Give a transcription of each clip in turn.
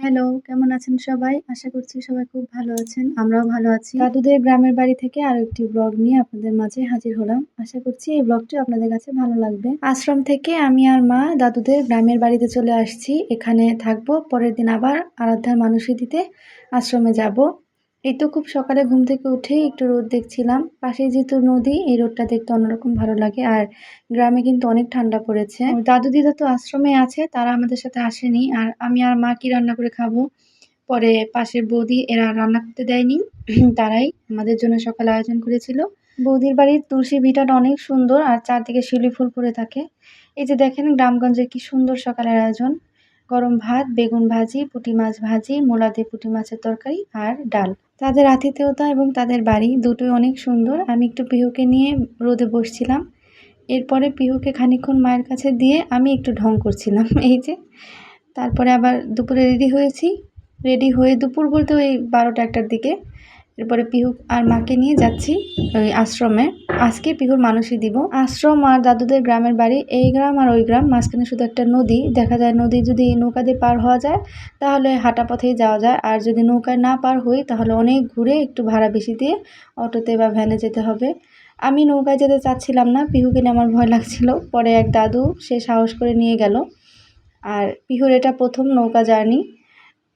Hello, কেমন আছেন সবাই? আশা করছি সবাই খুব ভালো আছেন। আমরাও ভালো আছি। দাদুদের গ্রামের বাড়ি থেকে আরো একটি ব্লগ নিয়ে আপনাদের মাঝে হাজির হলাম। আশা করছি এই ব্লগটি আপনাদের কাছে ভালো লাগবে। আশ্রম থেকে আমি আর মা দাদুদের গ্রামের বাড়িতে চলে আসছি। এখানে থাকবো। পরের দিন আবার আরাধ্যার মানসী দিতে আশ্রমে যাব। এই তো খুব সকালে ঘুম থেকে উঠেই একটু রোদ দেখছিলাম। পাশেই যেহেতু নদী, এই রোদটা দেখতে অন্যরকম ভালো লাগে। আর গ্রামে কিন্তু অনেক ঠান্ডা পড়েছে। দাদু দিদা তো আশ্রমে আছে, তারা আমাদের সাথে আসেনি। আর আমি আর মা কি রান্না করে খাবো? পরে পাশের বৌদি এরা রান্না করতে দেয়নি। তারাই আমাদের জন্য সকালে আয়োজন করেছিল। বৌদির বাড়ির তুলসী ভিটাটা অনেক সুন্দর আর চারদিকে শিউলি ফুল পড়ে থাকে। এই যে দেখেন গ্রামগঞ্জের কি সুন্দর সকালের আয়োজন। গরম ভাত, বেগুন ভাজি, পুঁটি মাছ ভাজি, মূলা দিয়ে পুঁটি মাছের তরকারি আর ডাল। তাদের আতিথেয়তা এবং তাদের বাড়ি দুটোই অনেক সুন্দর। আমি একটু পিহুকে নিয়ে রোদে বসছিলাম। এরপরে পিহুকে খানিকক্ষণ মায়ের কাছে দিয়ে আমি একটু ঢং করছিলাম। এই যে তারপরে আবার দুপুরে রেডি হয়ে দুপুর বলতে ওই 12টা-1টার দিকে। এরপরে পিহু আর মাকে নিয়ে যাচ্ছি ওই আশ্রমে। আজকে পিহুর মানসী দিব। আশ্রম আর দাদুদের গ্রামের বাড়ি, এই গ্রাম আর ওই গ্রাম, মাঝখানে শুধু একটা নদী দেখা যায়। নদী যদি নৌকা দিয়ে পার হওয়া যায় তাহলে হাঁটা পথেই যাওয়া যায়, আর যদি নৌকায় না পার হই তাহলে অনেক ঘুরে একটু ভাড়া বেশি দিয়ে অটোতে বা ভ্যানে যেতে হবে। আমি নৌকায় যেতে চাচ্ছিলাম না, পিহুকে নিয়ে আমার ভয় লাগছিল। পরে এক দাদু সে সাহস করে নিয়ে গেল। আর পিহুর এটা প্রথম নৌকা জার্নি।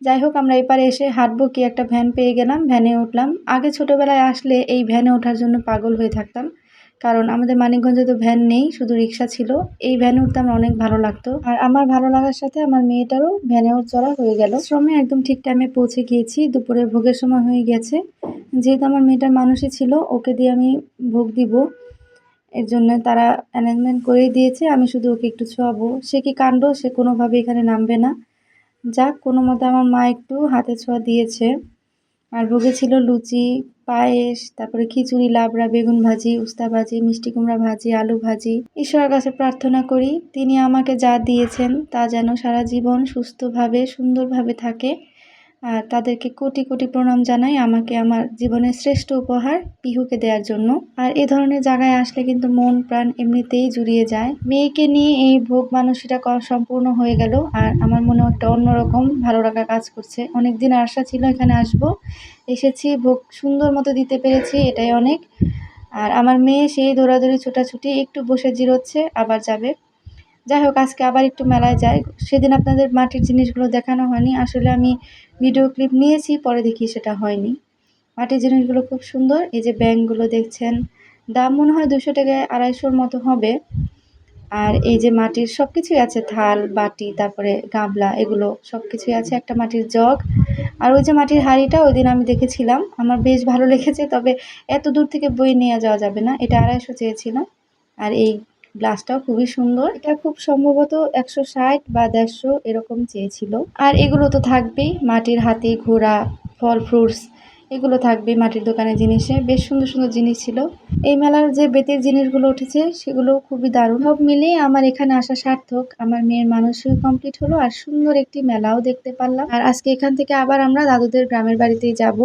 যাই হোক, আমরা এপারে এসে হাঁটবো কি একটা ভ্যান পেয়ে গেলাম, ভ্যানে উঠলাম। আগে ছোটোবেলায় আসলে এই ভ্যানে ওঠার জন্য পাগল হয়ে থাকতাম, কারণ আমাদের মানিকগঞ্জে তো ভ্যান নেই, শুধু রিক্সা ছিল। এই ভ্যানে উঠতে আমার অনেক ভালো লাগতো, আর আমার ভালো লাগার সাথে আমার মেয়েটারও ভ্যানে চড়া হয়ে গেল। শ্রমে একদম ঠিক টাইমে পৌঁছে গিয়েছি। দুপুরে ভোগের সময় হয়ে গেছে। যেহেতু আমার মেয়েটার মানুষই ছিল, ওকে দিয়ে আমি ভোগ দিব, এর জন্য তারা অ্যারেঞ্জমেন্ট করেই দিয়েছে। আমি শুধু ওকে একটু ছোঁয়াবো। সে কি কাণ্ড, সে কোনোভাবে এখানে নামবে না। যাক, কোনো মতে আমার মা একটু হাতে ছোঁয়া দিয়েছে। আর ভোগে ছিল লুচি, পায়েস, তারপরে খিচুড়ি, লাবড়া, বেগুন ভাজি, উস্তা ভাজি, মিষ্টি কুমড়া ভাজি, আলু ভাজি। ঈশ্বরের কাছে প্রার্থনা করি তিনি আমাকে যা দিয়েছেন তা যেন সারা জীবন সুস্থভাবে সুন্দরভাবে থাকে। আর তাদেরকে কোটি কোটি প্রণাম জানাই আমাকে আমার জীবনের শ্রেষ্ঠ উপহার পিহুকে দেওয়ার জন্য। আর এ ধরনের জায়গায় আসলে কিন্তু মন প্রাণ এমনিতেই জুড়িয়ে যায়। মেয়েকে নিয়ে এই ভোগ মানসিকতা সম্পূর্ণ হয়ে গেল, আর আমার মনে একটা অন্যরকম ভালো লাগা কাজ করছে। অনেকদিন আশা ছিল এখানে আসব, এসেছি, ভোগ সুন্দর মতো দিতে পেরেছি, এটাই অনেক। আর আমার মেয়ে সেই দৌড়াদৌড়ি ছোটাছুটি, একটু বসে জিরোচ্ছে আবার যাবে। যাই হোক, আজকে আবার একটু মেলায় যাই। সেদিন আপনাদের মাটির জিনিসগুলো দেখানো হয়নি, আসলে আমি ভিডিও ক্লিপ নিয়েছি, পরে দেখি সেটা হয়নি। মাটির জিনিসগুলো খুব সুন্দর। এই যে ব্যাঙগুলো দেখছেন, দাম মনে হয় 200 টাকায় 250-র মতো হবে। আর এই যে মাটির সব কিছুই আছে, থাল বাটি, তারপরে গামলা, এগুলো সব কিছুই আছে। একটা মাটির জগ, আর ওই যে মাটির হাঁড়িটা ওই দিন আমি দেখেছিলাম, আমার বেশ ভালো লেগেছে। তবে এত দূর থেকে বই নিয়ে যাওয়া যাবে না, এটা 250 চেয়েছিলাম। আর এই গ্লাসটাও খুবই সুন্দর, এটা খুব সম্ভবত 160 বা 150 এরকম চেয়েছিল। আর এগুলো তো থাকবেই, মাটির হাতি, ঘোড়া, ফল ফ্রুটস, এগুলো থাকবে মাটির দোকানের জিনিসে। বেশ সুন্দর সুন্দর জিনিস ছিল। এই মেলার যে বেতের জিনিসগুলো উঠেছে সেগুলো খুবই দারুণ। সব মিলিয়ে আমার এখানে আসা সার্থক। আমার মেয়ের মানসিক কমপ্লিট হলো, আর সুন্দর একটি মেলাও দেখতে পারলাম। আর আজকে এখান থেকে আবার আমরা দাদুদের গ্রামের বাড়িতেই যাব।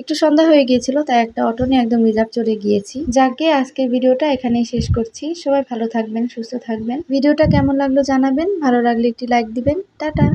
একটু সন্ধ্যা হয়ে গিয়েছিল, তাই একটা অটো নিয়ে একদম রিজার্ভ চলে গিয়েছি। যাকে আজকের ভিডিওটা এখানেই শেষ করছি। সবাই ভালো থাকবেন, সুস্থ থাকবেন। ভিডিওটা কেমন লাগলো জানাবেন, ভালো লাগলে একটি লাইক দিবেন। টাটা।